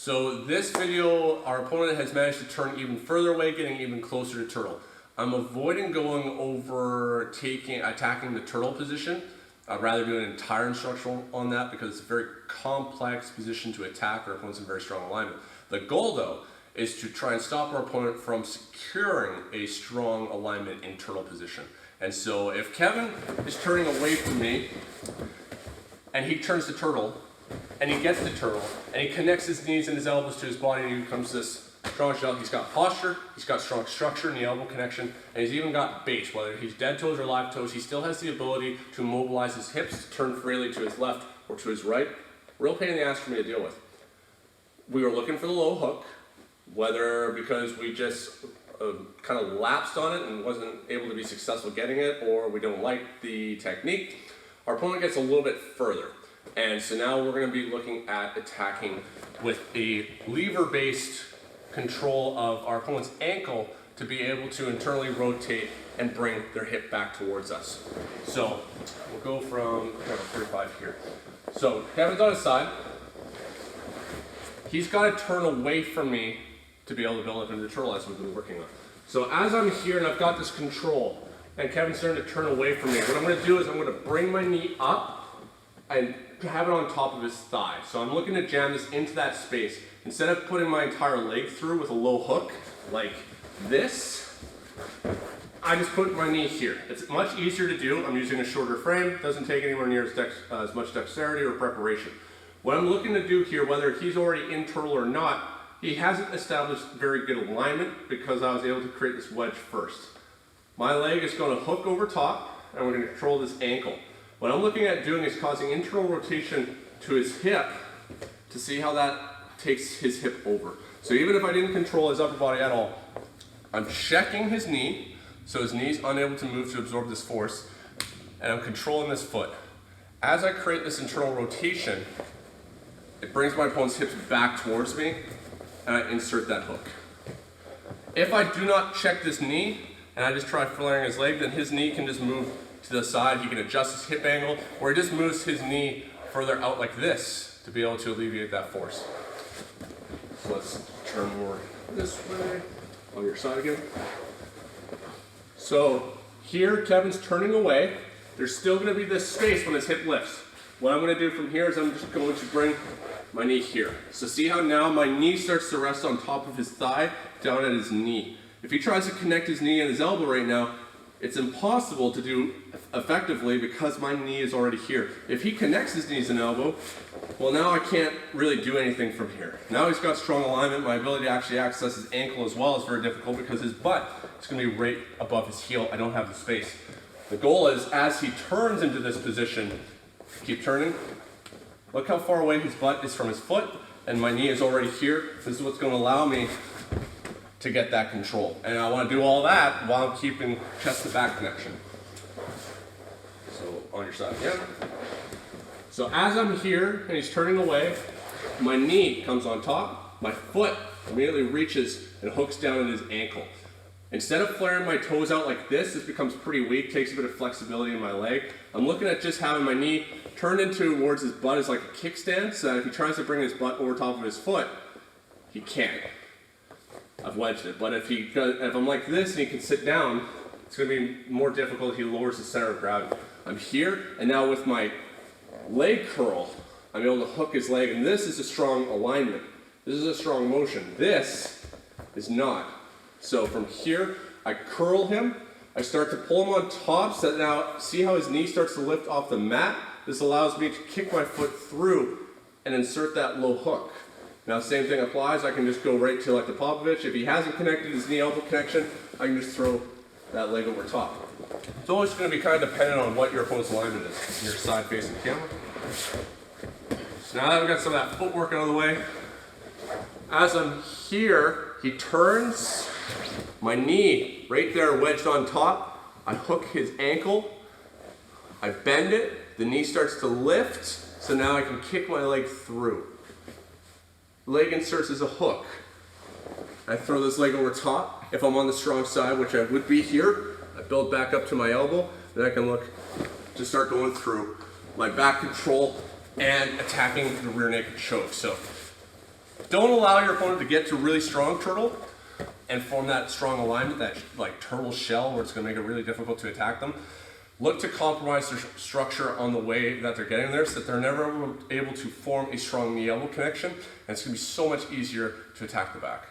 So this video, our opponent has managed to turn even further away, getting even closer to turtle. I'm avoiding going over attacking the turtle position. I'd rather do an entire instructional on that because it's a very complex position to attack. Our opponent's in very strong alignment. The goal though is to try and stop our opponent from securing a strong alignment in turtle position. And so if Kevin is turning away from me and he turns to turtle and he gets the turtle and he connects his knees and his elbows to his body and he becomes this strong shell, he's got posture, he's got strong structure in the elbow connection, and he's even got base. Whether he's dead toes or live toes, he still has the ability to mobilize his hips, to turn freely to his left or to his right. Real pain in the ass for me to deal with. We were looking for the low hook, whether because we just kind of lapsed on it and wasn't able to be successful getting it, or we don't like the technique. Our opponent gets a little bit further. And so now we're going to be looking at attacking with a lever-based control of our opponent's ankle to be able to internally rotate and bring their hip back towards us. So we'll go from 35 here. So Kevin's on his side. He's got to turn away from me to be able to build up into the turtle as we've been working on. So as I'm here and I've got this control and Kevin's starting to turn away from me, what I'm going to do is I'm going to bring my knee up and have it on top of his thigh. So I'm looking to jam this into that space. Instead of putting my entire leg through with a low hook like this, I just put my knee here. It's much easier to do. I'm using a shorter frame. Doesn't take anywhere near as much dexterity or preparation. What I'm looking to do here, whether he's already in turtle or not, he hasn't established very good alignment because I was able to create this wedge first. My leg is going to hook over top and we're going to control this ankle. What I'm looking at doing is causing internal rotation to his hip to see how that takes his hip over. So even if I didn't control his upper body at all, I'm checking his knee so his knee's unable to move to absorb this force, and I'm controlling this foot. As I create this internal rotation, it brings my opponent's hips back towards me and I insert that hook. If I do not check this knee and I just try flaring his leg, then his knee can just move to the side. He can adjust his hip angle, or he just moves his knee further out like this to be able to alleviate that force. So let's turn more this way on your side again. So here Kevin's turning away. There's still going to be this space when his hip lifts. What I'm going to do from here is I'm just going to bring my knee here. So see how now my knee starts to rest on top of his thigh down at his knee. If he tries to connect his knee and his elbow right now, it's impossible to do effectively because my knee is already here. If he connects his knees and elbow, well, now I can't really do anything from here. Now he's got strong alignment. My ability to actually access his ankle as well is very difficult because his butt is going to be right above his heel. I don't have the space. The goal is as he turns into this position, keep turning. Look how far away his butt is from his foot, and my knee is already here. This is what's going to allow me to get that control. And I want to do all that while I'm keeping chest to back connection. So on your side again. So as I'm here and he's turning away, my knee comes on top, my foot immediately reaches and hooks down at his ankle. Instead of flaring my toes out like this becomes pretty weak, takes a bit of flexibility in my leg. I'm looking at just having my knee turned into towards his butt as like a kickstand, so that if he tries to bring his butt over top of his foot, he can't. I've wedged it, but if I'm like this and he can sit down, it's going to be more difficult. He lowers the center of gravity. I'm here, and now with my leg curl, I'm able to hook his leg, and this is a strong alignment. This is a strong motion. This is not. So from here, I curl him. I start to pull him on top, so that now, see how his knee starts to lift off the mat? This allows me to kick my foot through and insert that low hook. Now, same thing applies. I can just go right to like the Popovich. If he hasn't connected his knee-elbow connection, I can just throw that leg over top. It's always going to be kind of dependent on what your opponent's alignment is. Your side-facing camera. So now that we've got some of that footwork out of the way, as I'm here, he turns, my knee right there wedged on top. I hook his ankle. I bend it. The knee starts to lift, so now I can kick my leg through. Leg inserts as a hook. I throw this leg over top. If I'm on the strong side, which I would be here, I build back up to my elbow, then I can look to start going through my back control and attacking the rear naked choke. So Don't allow your opponent to get to really strong turtle and form that strong alignment, that like turtle shell where it's going to make it really difficult to attack them. Look to compromise their structure on the way that they're getting there so that they're never able to form a strong knee-elbow connection, and it's going to be so much easier to attack the back.